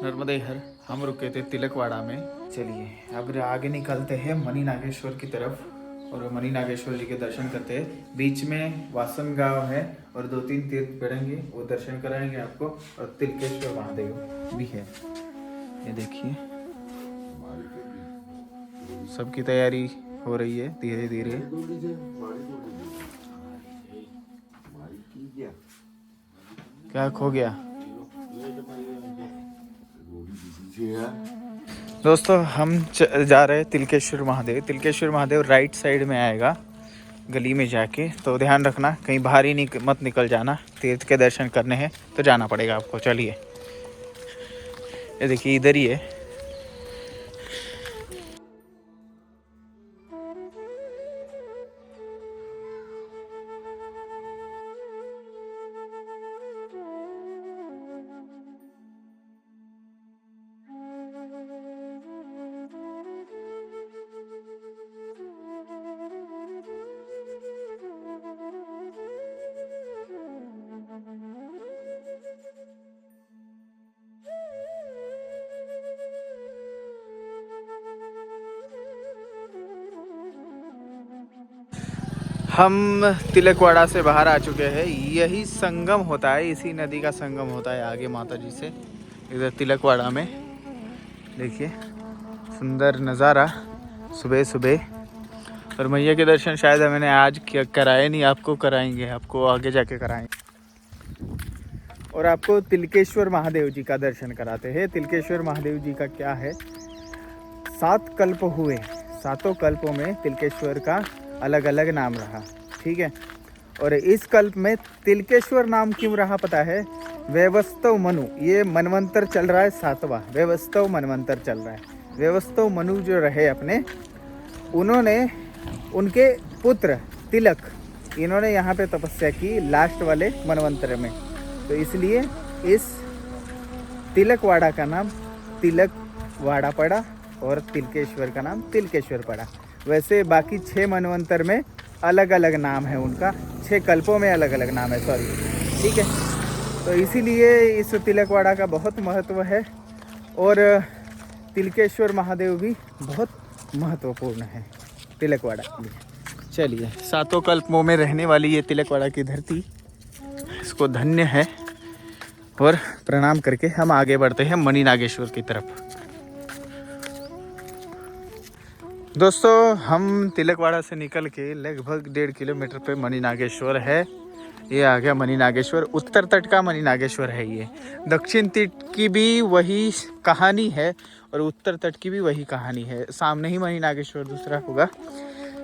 नर्मदे हर। हम रुके थे तिलकवाड़ा में। चलिए अब आगे निकलते हैं मणि नागेश्वर की तरफ और मणि नागेश्वर जी के दर्शन करते हैं। बीच में वासन गांव है और 2-3 तीर्थ पड़ेंगे, वो दर्शन कराएंगे आपको। और तिलकेश्वर महादेव भी है, ये देखिए। सबकी तैयारी हो रही है धीरे धीरे। क्या खो गया दोस्तों? हम जा रहे हैं तिलकेश्वर महादेव। तिलकेश्वर महादेव राइट साइड में आएगा गली में जाके, तो ध्यान रखना कहीं बाहर ही मत निकल जाना। तीर्थ के दर्शन करने हैं तो जाना पड़ेगा आपको। चलिए, ये देखिए इधर ही है। हम तिलकवाड़ा से बाहर आ चुके हैं। यही संगम होता है, इसी नदी का संगम होता है आगे माता जी से, इधर तिलकवाड़ा में। देखिए सुंदर नज़ारा सुबह सुबह। और मैया के दर्शन शायद मैंने आज कराए नहीं, आपको कराएंगे, आपको आगे जाके कराएंगे। और आपको तिलकेश्वर महादेव जी का दर्शन कराते हैं। तिलकेश्वर महादेव जी का क्या है, 7 कल्प हुए, 7 कल्पों में तिलकेश्वर का अलग अलग नाम रहा, ठीक है। और इस कल्प में तिलकेश्वर नाम क्यों रहा पता है? वैवस्वत मनु, ये मनवंतर चल रहा है 7वां, वैवस्वत मनवंतर चल रहा है। वैवस्वत मनु जो रहे अपने, उन्होंने उनके पुत्र तिलक, इन्होंने यहाँ पे तपस्या की लास्ट वाले मनवंतर में, तो इसलिए इस तिलकवाड़ा का नाम तिलकवाड़ा पड़ा और तिलकेश्वर का नाम तिलकेश्वर पड़ा। वैसे बाकी 6 मनवंतर में अलग अलग नाम है उनका, 6 कल्पों में अलग अलग नाम है, सॉरी, ठीक है। तो इसीलिए इस तिलकवाड़ा का बहुत महत्व है। और तिलकेश्वर महादेव भी बहुत महत्वपूर्ण है तिलकवाड़ा के लिए। चलिए, 7 कल्पों में रहने वाली ये तिलकवाड़ा की धरती, इसको धन्य है। और प्रणाम करके हम आगे बढ़ते हैं मणि नागेश्वर की तरफ। दोस्तों हम तिलकवाड़ा से निकल के लगभग 1.5 किलोमीटर पे मणि नागेश्वर है। ये आ गया मणि नागेश्वर। उत्तर तट का मणि नागेश्वर है ये। दक्षिण तट की भी वही कहानी है और उत्तर तट की भी वही कहानी है। सामने ही मणि नागेश्वर दूसरा होगा।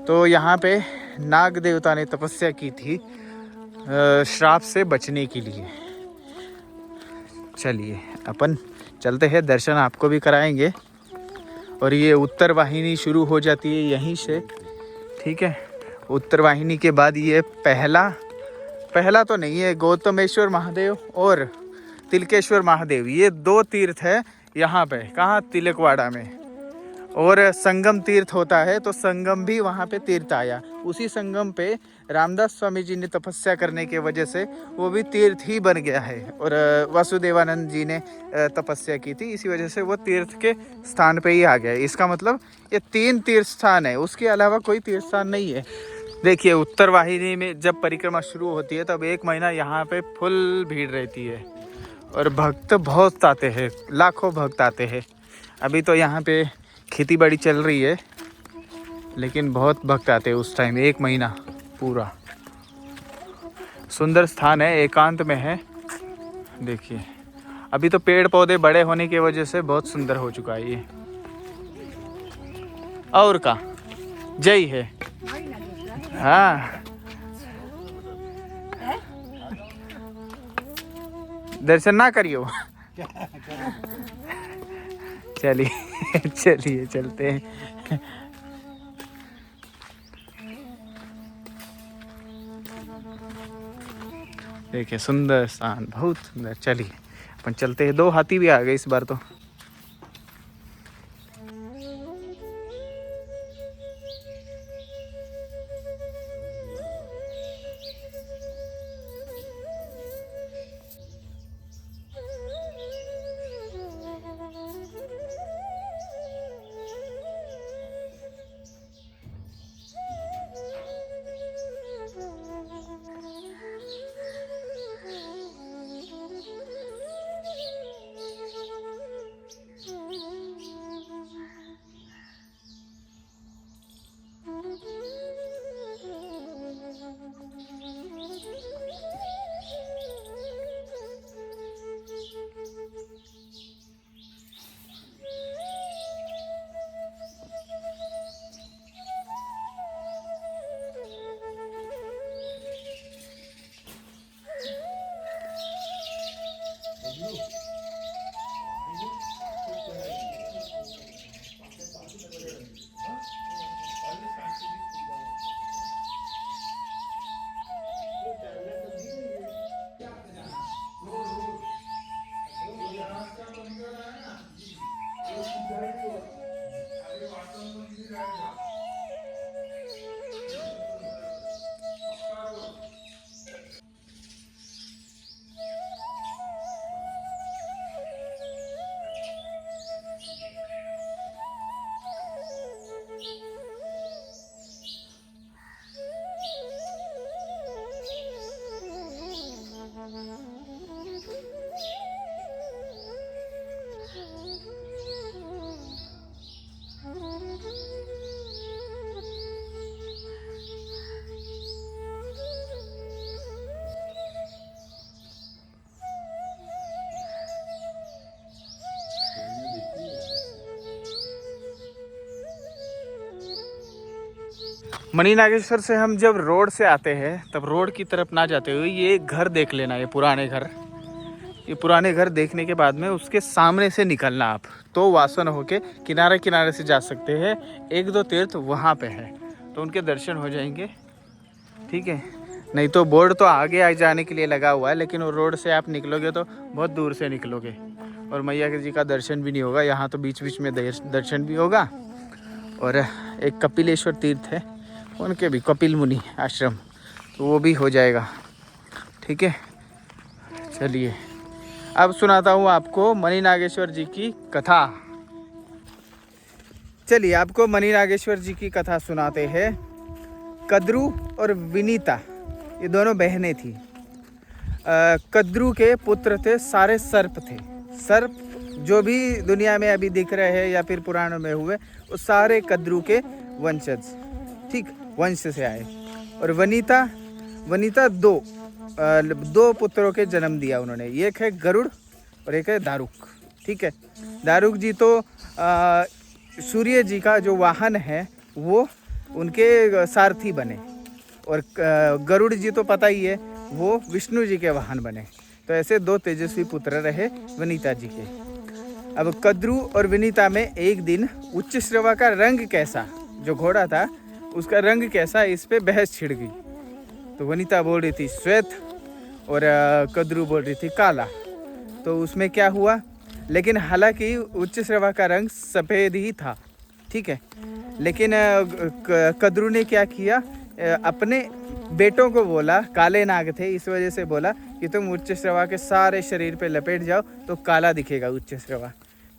तो यहाँ पे नाग देवता ने तपस्या की थी श्राप से बचने के लिए। चलिए अपन चलते हैं, दर्शन आपको भी कराएंगे। और ये उत्तर वाहिनी शुरू हो जाती है यहीं से, ठीक है। उत्तर वाहिनी के बाद ये पहला तो नहीं है, गौतमेश्वर महादेव और तिलकेश्वर महादेव, ये 2 तीर्थ है यहाँ पे। कहाँ? तिलकवाड़ा में। और संगम तीर्थ होता है, तो संगम भी वहाँ पे तीर्थ आया। उसी संगम पे रामदास स्वामी जी ने तपस्या करने के वजह से वो भी तीर्थ ही बन गया है। और वासुदेवानंद जी ने तपस्या की थी, इसी वजह से वो तीर्थ के स्थान पे ही आ गया। इसका मतलब ये 3 तीर्थ स्थान है, उसके अलावा कोई तीर्थ स्थान नहीं है। देखिए उत्तर वाहिनी में जब परिक्रमा शुरू होती है तब 1 महीना यहाँ पे फुल भीड़ रहती है और भक्त बहुत आते हैं, लाखों भक्त आते हैं। अभी तो यहाँ पे खेती बाड़ी चल रही है, लेकिन बहुत भक्त आते हैं उस टाइम, 1 महीना पूरा। सुंदर स्थान है, एकांत में है। देखिए अभी तो पेड़ पौधे बड़े होने की वजह से बहुत सुंदर हो चुका है ये। और का जय है। हाँ, दर्शन ना करियो। चलिए चलिए चलते हैं। देखिए सुंदर स्थान, बहुत सुंदर। चलिए अपन चलते हैं। 2 हाथी भी आ गए इस बार तो। मणि नागेश्वर से हम जब रोड से आते हैं तब रोड की तरफ ना जाते हुए ये घर देख लेना, ये पुराने घर देखने के बाद में उसके सामने से निकलना आप, तो वासन होके किनारे किनारे से जा सकते हैं। 1-2 तीर्थ वहाँ पे है तो उनके दर्शन हो जाएंगे, ठीक है। नहीं तो बोर्ड तो आगे आ जाने के लिए लगा हुआ है, लेकिन वो रोड से आप निकलोगे तो बहुत दूर से निकलोगे और मैया जी का दर्शन भी नहीं होगा। यहाँ तो बीच बीच में दर्शन भी होगा। और एक कपिलेश्वर तीर्थ है, उनके भी कपिल मुनि आश्रम, तो वो भी हो जाएगा, ठीक है। चलिए अब सुनाता हूँ आपको मणि नागेश्वर जी की कथा। चलिए आपको मणि नागेश्वर जी की कथा सुनाते हैं। कद्रू और विनीता ये दोनों बहनें थी। कद्रू के पुत्र थे, सारे सर्प थे। सर्प जो भी दुनिया में अभी दिख रहे हैं या फिर पुराणों में हुए, वो सारे कद्रू के वंशज, ठीक, वंश से आए। और वनीता दो पुत्रों के जन्म दिया उन्होंने। एक है गरुड़ और एक है दारुक, ठीक है। दारुक जी तो सूर्य जी का जो वाहन है वो उनके सारथी बने, और गरुड़ जी तो पता ही है वो विष्णु जी के वाहन बने। तो ऐसे 2 तेजस्वी पुत्र रहे वनीता जी के। अब कद्रू और विनीता में एक दिन उच्च श्रवा का रंग कैसा, जो घोड़ा था उसका रंग कैसा, इस पे बहस छिड़ गई। तो वनीता बोल रही थी श्वेत और कद्रू बोल रही थी काला। तो उसमें क्या हुआ, लेकिन हालांकि उच्च श्रवा का रंग सफ़ेद ही था, ठीक है। लेकिन कद्रू ने क्या किया, अपने बेटों को बोला, काले नाग थे इस वजह से बोला कि तुम उच्च श्रवा के सारे शरीर पे लपेट जाओ तो काला दिखेगा उच्च श्रवा।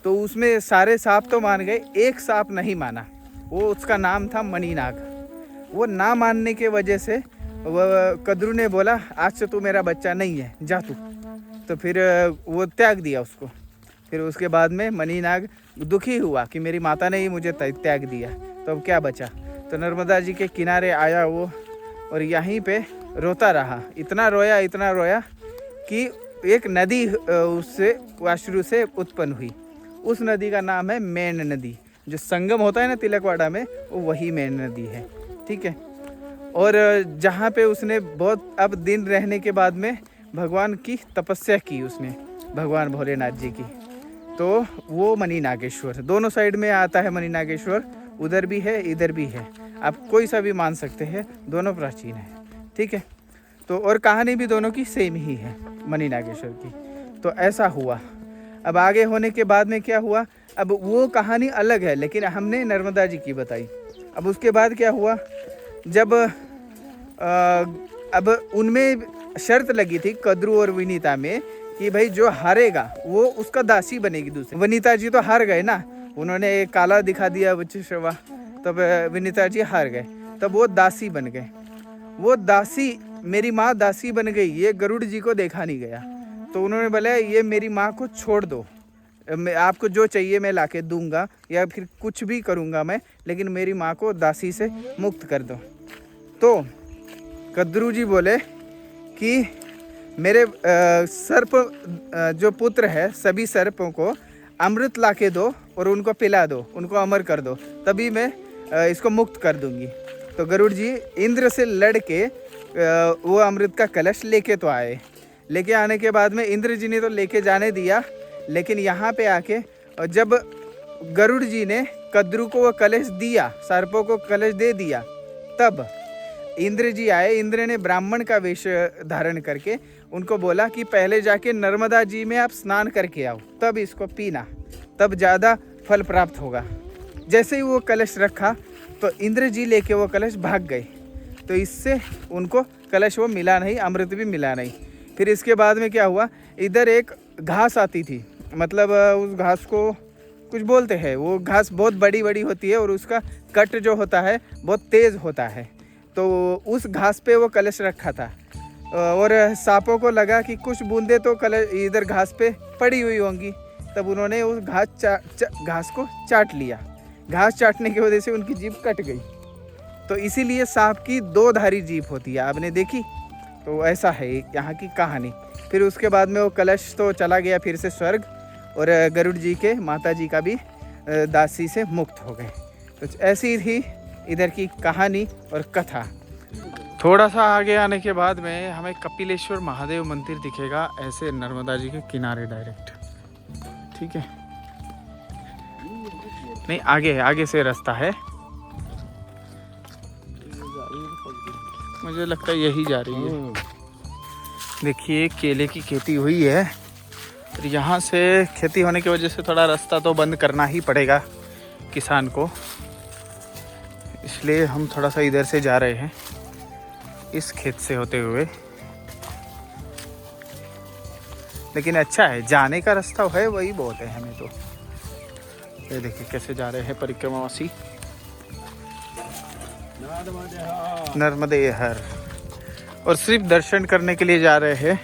तो उसमें सारे सांप तो मान गए, एक सांप नहीं माना, वो उसका नाम था मणि नाग। वो ना मानने के वजह से वो कद्रू ने बोला आज से तू मेरा बच्चा नहीं है, जा तू। तो फिर वो त्याग दिया उसको। फिर उसके बाद में मणि नाग दुखी हुआ कि मेरी माता ने ही मुझे त्याग दिया, तो अब क्या बचा। तो नर्मदा जी के किनारे आया वो और यहीं पे रोता रहा। इतना रोया कि एक नदी उससे वाश्रु से उत्पन्न हुई। उस नदी का नाम है मेन नदी। जो संगम होता है ना तिलकवाड़ा में, वो वही मेन नदी है, ठीक है। और जहाँ पे उसने बहुत अब दिन रहने के बाद में भगवान की तपस्या की उसने, भगवान भोलेनाथ जी की, तो वो मणि नागेश्वर। दोनों साइड में आता है मणि नागेश्वर, उधर भी है इधर भी है, आप कोई सा भी मान सकते हैं, दोनों प्राचीन है, ठीक है। तो और कहानी भी दोनों की सेम ही है मणि नागेश्वर की। तो ऐसा हुआ। अब आगे होने के बाद में क्या हुआ, अब वो कहानी अलग है, लेकिन हमने नर्मदा जी की बताई। अब उसके बाद क्या हुआ, जब अब उनमें शर्त लगी थी कद्रू और विनीता में कि भाई जो हारेगा वो उसका दासी बनेगी दूसरी। वनीता जी तो हार गए ना, उन्होंने काला दिखा दिया उच्च श्रवा, तब विनीता जी हार गए। तब वो दासी बन गए। वो दासी, मेरी माँ दासी बन गई, ये गरुड़ जी को देखा नहीं गया। तो उन्होंने बोला ये मेरी माँ को छोड़ दो, मैं आपको जो चाहिए मैं लाके दूंगा या फिर कुछ भी करूँगा मैं, लेकिन मेरी माँ को दासी से मुक्त कर दो। तो कद्रू जी बोले कि मेरे सर्प जो पुत्र है सभी सर्पों को अमृत लाके दो और उनको पिला दो, उनको अमर कर दो, तभी मैं इसको मुक्त कर दूंगी। तो गरुड़ जी इंद्र से लड़ के वो अमृत का कलश लेके तो आए। लेके आने के बाद में इंद्र जी ने तो लेके जाने दिया, लेकिन यहाँ पे आके और जब गरुड़ जी ने कद्रू को वो कलश दिया, सर्पों को कलश दे दिया, तब इंद्र जी आए। इंद्र ने ब्राह्मण का वेश धारण करके उनको बोला कि पहले जाके नर्मदा जी में आप स्नान करके आओ, तब इसको पीना, तब ज़्यादा फल प्राप्त होगा। जैसे ही वो कलश रखा तो इंद्र जी लेके वो कलश भाग गए। तो इससे उनको कलश वो मिला नहीं, अमृत भी मिला नहीं। फिर इसके बाद में क्या हुआ, इधर एक घास आती थी, मतलब उस घास को कुछ बोलते हैं, वो घास बहुत बड़ी बड़ी होती है और उसका कट जो होता है बहुत तेज़ होता है। तो उस घास पे वो कलश रखा था और सांपों को लगा कि कुछ बूंदे तो कलश इधर घास पे पड़ी हुई होंगी, तब उन्होंने उस घास को चाट लिया। घास चाटने की वजह से उनकी जीभ कट गई। तो इसीलिए सांप की 2 धारी जीभ होती है, आपने देखी। तो ऐसा है यहाँ की कहानी। फिर उसके बाद में वो कलश तो चला गया फिर से स्वर्ग, और गरुड़ जी के माता जी का भी दासी से मुक्त हो गए। तो ऐसी थी इधर की कहानी और कथा। थोड़ा सा आगे आने के बाद में हमें कपिलेश्वर महादेव मंदिर दिखेगा, ऐसे नर्मदा जी के किनारे डायरेक्ट। ठीक है, नहीं आगे से रास्ता है, मुझे लगता है यही जा रही है। देखिए केले की खेती हुई है, और यहाँ से खेती होने की वजह से थोड़ा रास्ता तो बंद करना ही पड़ेगा किसान को, इसलिए हम थोड़ा सा इधर से जा रहे हैं, इस खेत से होते हुए। लेकिन अच्छा है, जाने का रास्ता है वही बहुत है हमें तो। ये देखिए कैसे जा रहे हैं परिक्रमावासी नर्मदे हर, और सिर्फ दर्शन करने के लिए जा रहे हैं।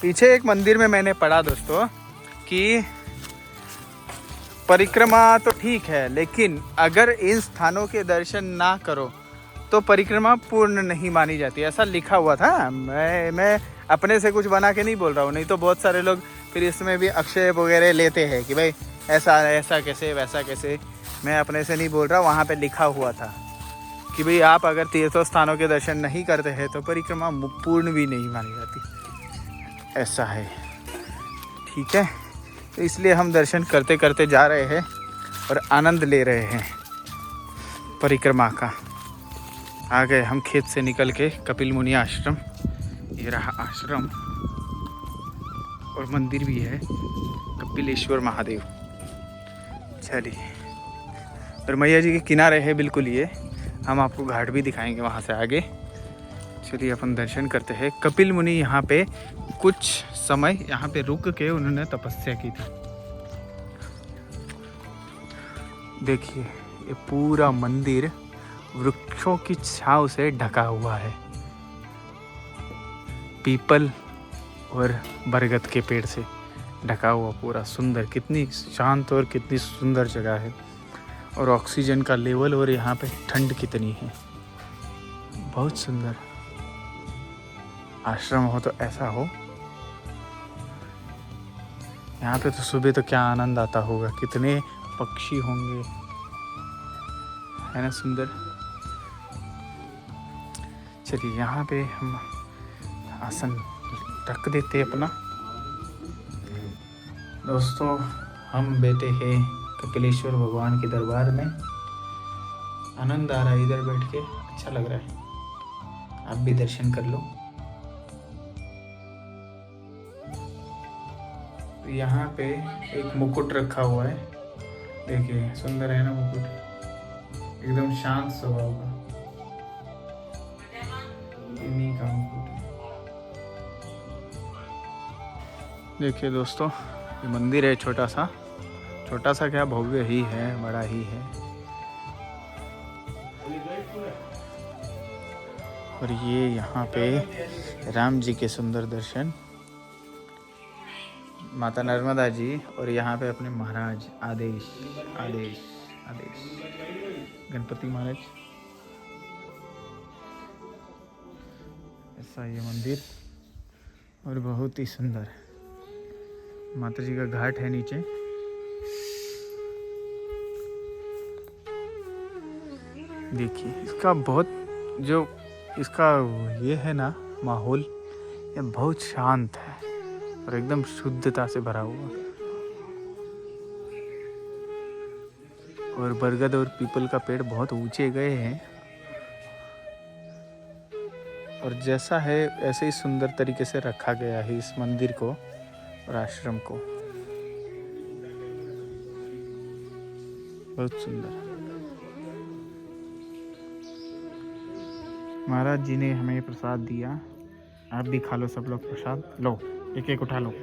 पीछे एक मंदिर में मैंने पढ़ा दोस्तों कि परिक्रमा तो ठीक है, लेकिन अगर इन स्थानों के दर्शन ना करो तो परिक्रमा पूर्ण नहीं मानी जाती, ऐसा लिखा हुआ था। मैं अपने से कुछ बना के नहीं बोल रहा हूँ, नहीं तो बहुत सारे लोग फिर इसमें भी अक्षय वगैरह लेते हैं कि भाई ऐसा कैसे वैसा कैसे। मैं अपने से नहीं बोल रहा, वहाँ पे लिखा हुआ था कि भाई आप अगर तीर्थों स्थानों के दर्शन नहीं करते हैं तो परिक्रमा पूर्ण भी नहीं मानी जाती, ऐसा है। ठीक है, तो इसलिए हम दर्शन करते करते जा रहे हैं और आनंद ले रहे हैं परिक्रमा का। आ गए हम खेत से निकल के कपिल मुनि आश्रम, ये रहा आश्रम, और मंदिर भी है कपिलेश्वर महादेव। चलिए, और मैया जी के किनारे है बिल्कुल ये, हम आपको घाट भी दिखाएंगे वहाँ से आगे। चलिए अपन दर्शन करते हैं। कपिल मुनि यहाँ पे कुछ समय यहाँ पे रुक के उन्होंने तपस्या की थी। देखिए ये पूरा मंदिर वृक्षों की छांव से ढका हुआ है, पीपल और बरगद के पेड़ से ढका हुआ पूरा सुंदर। कितनी शांत और कितनी सुंदर जगह है, और ऑक्सीजन का लेवल और यहाँ पे ठंड कितनी है, बहुत सुंदर। आश्रम हो तो ऐसा हो। यहाँ पे तो सुबह तो क्या आनंद आता होगा, कितने पक्षी होंगे, है ना सुंदर। चलिए यहाँ पे हम आसन रख देते अपना। दोस्तों हम बैठे हैं कपिलेश्वर भगवान के दरबार में, आनंद आ रहा है इधर बैठ के, अच्छा लग रहा है। आप भी दर्शन कर लो। यहाँ पे एक मुकुट रखा हुआ है, देखिए सुंदर है ना मुकुट, एकदम शांत स्वभाव का, इन्हीं का मुकुट है। देखिए दोस्तों ये मंदिर है छोटा सा क्या, भव्य ही है, बड़ा ही है। और ये यहाँ पे राम जी के सुंदर दर्शन, माता नर्मदा जी, और यहाँ पे अपने महाराज आदेश गणपति महाराज। ऐसा ये मंदिर, और बहुत ही सुंदर। माता जी का घाट है नीचे। देखिए इसका बहुत जो इसका ये है ना माहौल, ये बहुत शांत है और एकदम शुद्धता से भरा हुआ। और बरगद और पीपल का पेड़ बहुत ऊंचे गए हैं, और जैसा है ऐसे ही सुंदर तरीके से रखा गया है इस मंदिर को और आश्रम को, बहुत सुंदर। महाराज जी ने हमें प्रसाद दिया, आप भी खा लो, सब लोग प्रसाद लो, एक एक उठा लो।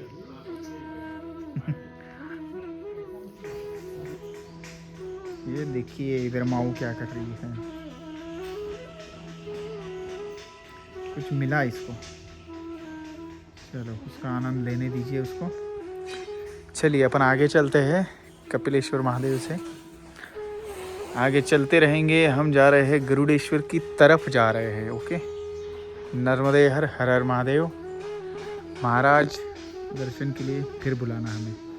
ये देखिए इधर माऊ क्या कर रही है, कुछ मिला इसको, चलो उसका आनंद लेने दीजिए उसको। चलिए अपन आगे चलते हैं, कपिलेश्वर महादेव से आगे चलते रहेंगे। हम जा रहे हैं गरुड़ेश्वर की तरफ जा रहे हैं। ओके, नर्मदे हर हर हर महादेव। महाराज दर्शन के लिए फिर बुलाना हमें।